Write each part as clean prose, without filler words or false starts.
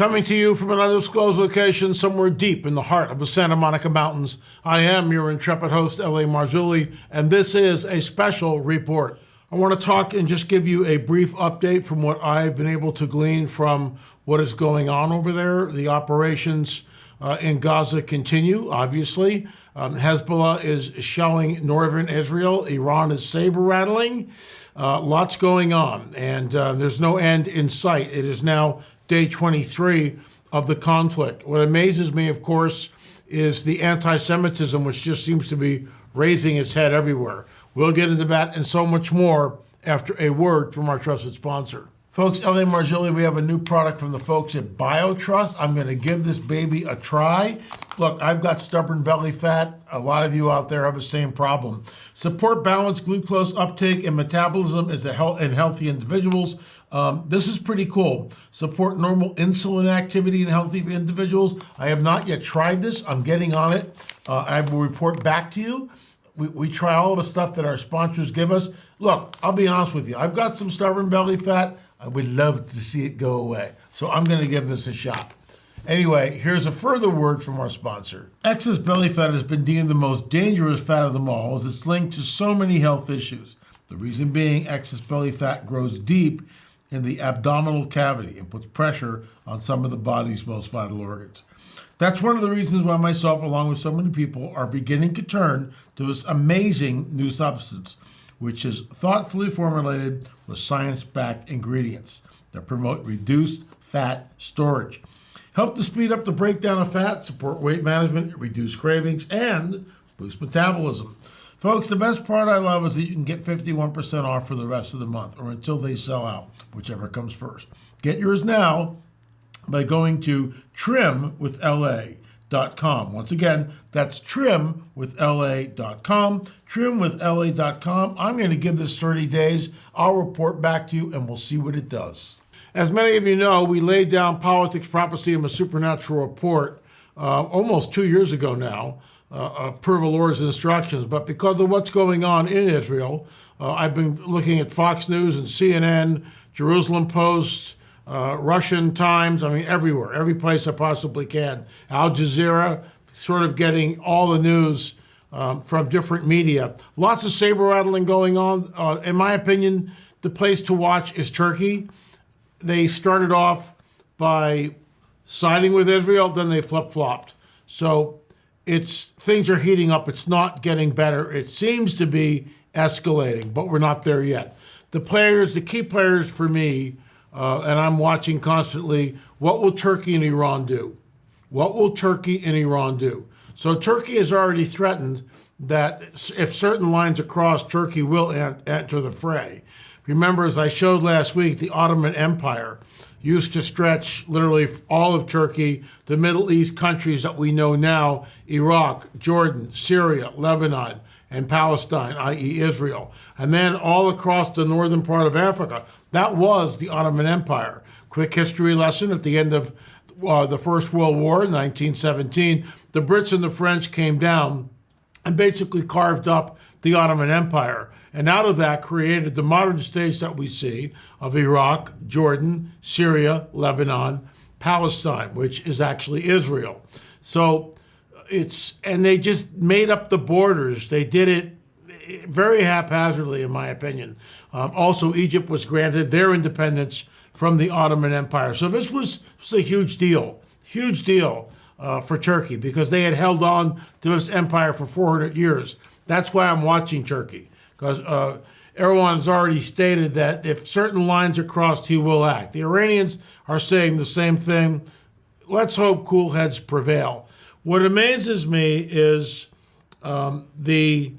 Coming to you from an undisclosed location somewhere deep in the heart of the Santa Monica Mountains, I am your intrepid host, L.A. Marzulli, and this is a special report. I want to talk and just give you a brief update from what I've been able to glean from what is going on over there. The operations in Gaza continue, obviously. Hezbollah is shelling northern Israel. Iran is saber-rattling. Lots going on, and there's no end in sight. It is now day 23 of the conflict. What amazes me, of course, is the anti-Semitism, which just seems to be raising its head everywhere. We'll get into that and so much more after a word from our trusted sponsor. Folks, L.A. Marzulli, we have a new product from the folks at BioTrust. I'm going to give this baby a try. Look, I've got stubborn belly fat. A lot of you out there have the same problem. Support balanced glucose uptake and metabolism in healthy individuals. This is pretty cool. Support normal insulin activity in healthy individuals. I have not yet tried this. I'm getting on it. I will report back to you. We try all of the stuff that our sponsors give us. Look, I'll be honest with you. I've got some stubborn belly fat. I would love to see it go away. So I'm going to give this a shot. Anyway, here's a further word from our sponsor. Excess belly fat has been deemed the most dangerous fat of them all, as it's linked to so many health issues. The reason being, excess belly fat grows deep in the abdominal cavity and puts pressure on some of the body's most vital organs. That's one of the reasons why myself, along with so many people, are beginning to turn to this amazing new substance, which is thoughtfully formulated with science-backed ingredients that promote reduced fat storage, help to speed up the breakdown of fat, support weight management, reduce cravings, and boost metabolism. Folks, the best part I love is that you can get 51% off for the rest of the month or until they sell out, whichever comes first. Get yours now by going to trimwithla.com. Once again, that's trimwithla.com. Trimwithla.com. I'm going to give this 30 days. I'll report back to you and we'll see what it does. As many of you know, we laid down politics, prophecy, and a supernatural report almost 2 years ago now, per the Lord's instructions. But because of what's going on in Israel, I've been looking at Fox News and CNN, Jerusalem Post, Russian Times, I mean, everywhere, every place I possibly can. Al Jazeera, sort of getting all the news from different media. Lots of saber rattling going on. In my opinion, the place to watch is Turkey. They started off by siding with Israel, then they flip-flopped. So things are heating up. It's not getting better. It seems to be escalating, but we're not there yet. The key players for me, and I'm watching constantly, what will Turkey and Iran do? What will Turkey and Iran do? So Turkey has already threatened that if certain lines are crossed, Turkey will enter the fray. Remember, as I showed last week, the Ottoman Empire used to stretch literally all of Turkey, the Middle East countries that we know now, Iraq, Jordan, Syria, Lebanon, and Palestine, i.e. Israel. And then all across the northern part of Africa. That was the Ottoman Empire. Quick history lesson: at the end of the First World War in 1917, the Brits and the French came down and basically carved up the Ottoman Empire. And out of that created the modern states that we see of Iraq, Jordan, Syria, Lebanon, Palestine, which is actually Israel. So and they just made up the borders. They did it very haphazardly, in my opinion. Also, Egypt was granted their independence from the Ottoman Empire. So this was a huge deal for Turkey, because they had held on to this empire for 400 years. That's why I'm watching Turkey, because Erdogan has already stated that if certain lines are crossed, he will act. The Iranians are saying the same thing. Let's hope cool heads prevail. What amazes me is the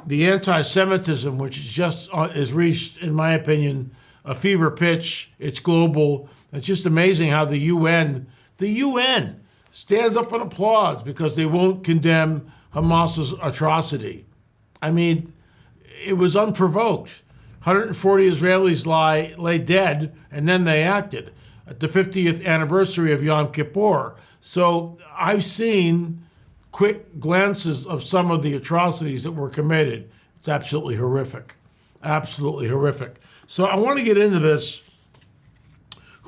anti-Semitism, which is reached, in my opinion, a fever pitch. It's global. It's just amazing how the UN stands up and applauds because they won't condemn Hamas's atrocity. I mean, it was unprovoked. 140 Israelis lay dead, and then they acted at the 50th anniversary of Yom Kippur. So I've seen quick glances of some of the atrocities that were committed. It's absolutely horrific. Absolutely horrific. So I want to get into this.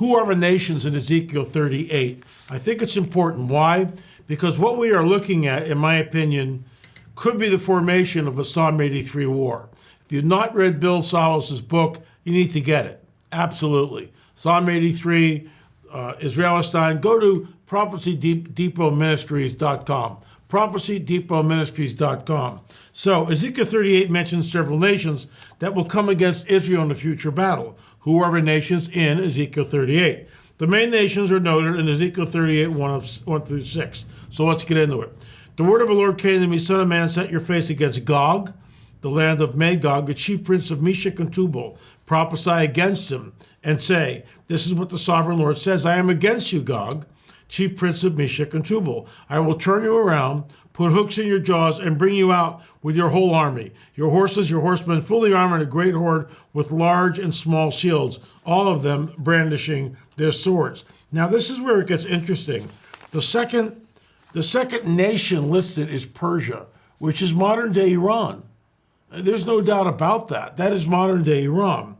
who are the nations in Ezekiel 38? I think it's important. Why? Because what we are looking at, in my opinion, could be the formation of a Psalm 83 war. If you've not read Bill Salos's book, you need to get it. Absolutely. Psalm 83, Israelistine. Go to prophecydepotministries.com. prophecydepotministries.com. So Ezekiel 38 mentions several nations that will come against Israel in the future battle. Who are the nations in Ezekiel 38? The main nations are noted in Ezekiel 38, 1 through 6. So let's get into it. The word of the Lord came to me, son of man, set your face against Gog, the land of Magog, the chief prince of Meshech and Tubal. Prophesy against him and say, this is what the sovereign Lord says, I am against you, Gog, chief prince of Meshech and Tubal. I will turn you around, put hooks in your jaws, and bring you out with your whole army, your horses, your horsemen, fully armored, a great horde with large and small shields, all of them brandishing their swords. Now, this is where it gets interesting. The second nation listed is Persia, which is modern-day Iran. There's no doubt about that. That is modern-day Iran.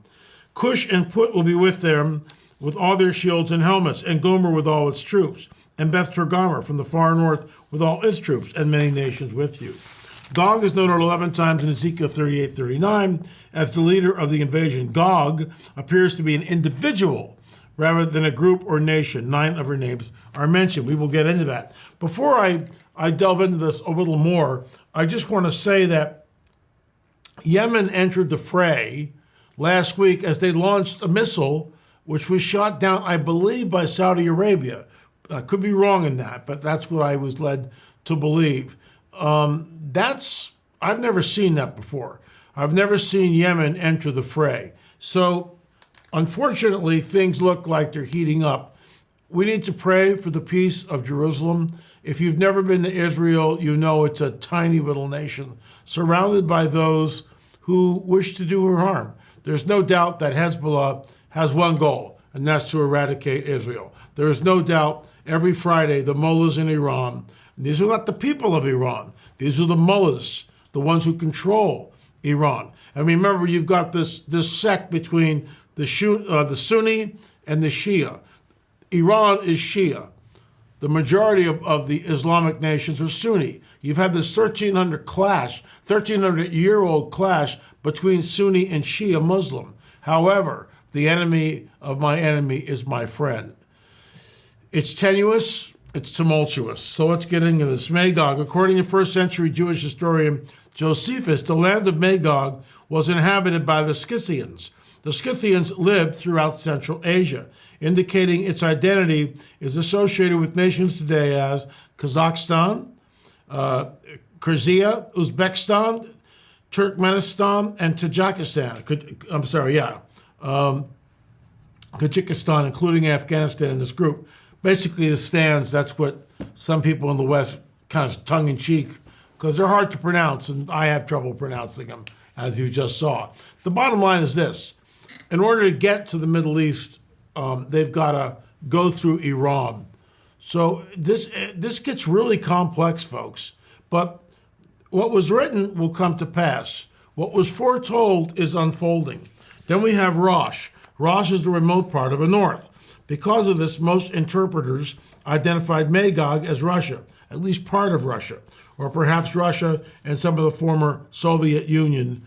Cush and Put will be with them with all their shields and helmets, and Gomer with all its troops, and Beth Togarmah from the far north with all its troops, and many nations with you. Gog is noted 11 times in Ezekiel 38:39 as the leader of the invasion. Gog appears to be an individual rather than a group or nation. 9 of her names are mentioned. We will get into that. Before I delve into this a little more, I just want to say that Yemen entered the fray last week as they launched a missile which was shot down, I believe, by Saudi Arabia. I could be wrong in that, but that's what I was led to believe. I've never seen that before. I've never seen Yemen enter the fray. So, unfortunately, things look like they're heating up. We need to pray for the peace of Jerusalem. If you've never been to Israel, you know it's a tiny little nation surrounded by those who wish to do her harm. There's no doubt that Hezbollah has one goal, and that's to eradicate Israel. There is no doubt every Friday the mullahs in Iran, and these are not the people of Iran, these are the mullahs, the ones who control Iran. And remember, you've got this sect between the Sunni and the Shia. Iran is Shia. The majority of the Islamic nations are Sunni. You've had this 1,300-year-old clash between Sunni and Shia Muslim. However, the enemy of my enemy is my friend. It's tenuous, it's tumultuous. So let's get into this. Magog, according to first century Jewish historian Josephus, the land of Magog was inhabited by the Scythians. The Scythians lived throughout Central Asia, indicating its identity is associated with nations today as Kazakhstan, Kyrgyzstan, Uzbekistan, Turkmenistan, and Tajikistan. Tajikistan, including Afghanistan in this group. Basically, the stands, that's what some people in the West kind of tongue-in-cheek, because they're hard to pronounce, and I have trouble pronouncing them, as you just saw. The bottom line is this. In order to get to the Middle East, they've got to go through Iran. So this gets really complex, folks. But what was written will come to pass. What was foretold is unfolding. Then we have Rosh. Rosh is the remote part of the north. Because of this, most interpreters identified Magog as Russia, at least part of Russia, or perhaps Russia and some of the former Soviet Union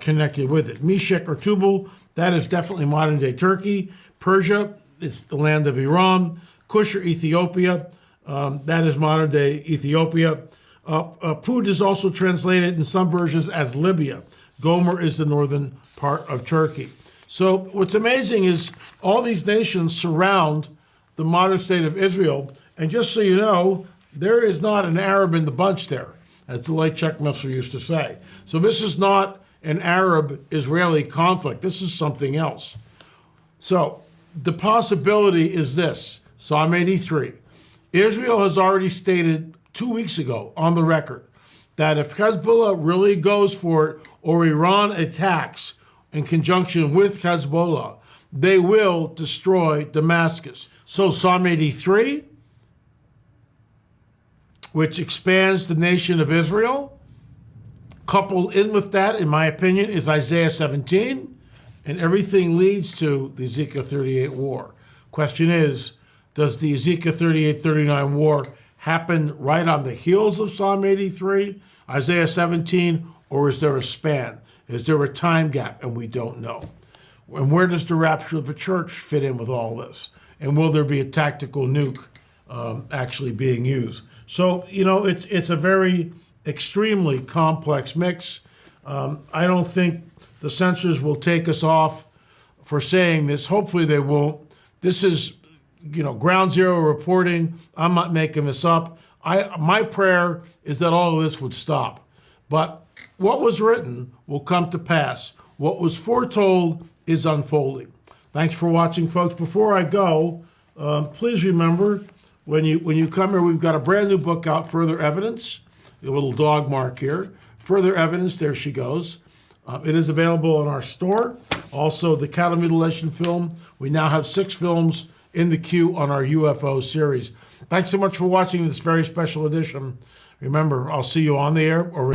connected with it. Meshech or Tubal, that is definitely modern-day Turkey. Persia, it's the land of Iran. Cush or Ethiopia, that is modern-day Ethiopia. Pud is also translated in some versions as Libya. Gomer is the northern part of Turkey. So what's amazing is all these nations surround the modern state of Israel. And just so you know, there is not an Arab in the bunch there, as the late Chuck Missler used to say. So this is not an Arab-Israeli conflict. This is something else. So the possibility is this, Psalm 83. Israel has already stated 2 weeks ago on the record that if Hezbollah really goes for it or Iran attacks in conjunction with Hezbollah, they will destroy Damascus. So Psalm 83, which expands the nation of Israel, coupled in with that, in my opinion, is Isaiah 17, and everything leads to the Ezekiel 38 war. Question is, does the Ezekiel 38-39 war happen right on the heels of Psalm 83, Isaiah 17, or is there a span? Is there a time gap? And we don't know. And where does the rapture of the church fit in with all this? And will there be a tactical nuke actually being used? So, it's a very extremely complex mix. I don't think the censors will take us off for saying this. Hopefully they won't. This is, ground zero reporting. I'm not making this up. My prayer is that all of this would stop. But what was written will come to pass. What was foretold is unfolding. Thanks for watching, folks. Before I go, please remember, when you come here, we've got a brand new book out, Further Evidence, a little dog mark here. Further Evidence, there she goes. It is available in our store. Also, the cattle mutilation film. We now have 6 films in the queue on our UFO series. Thanks so much for watching this very special edition. Remember, I'll see you on the air or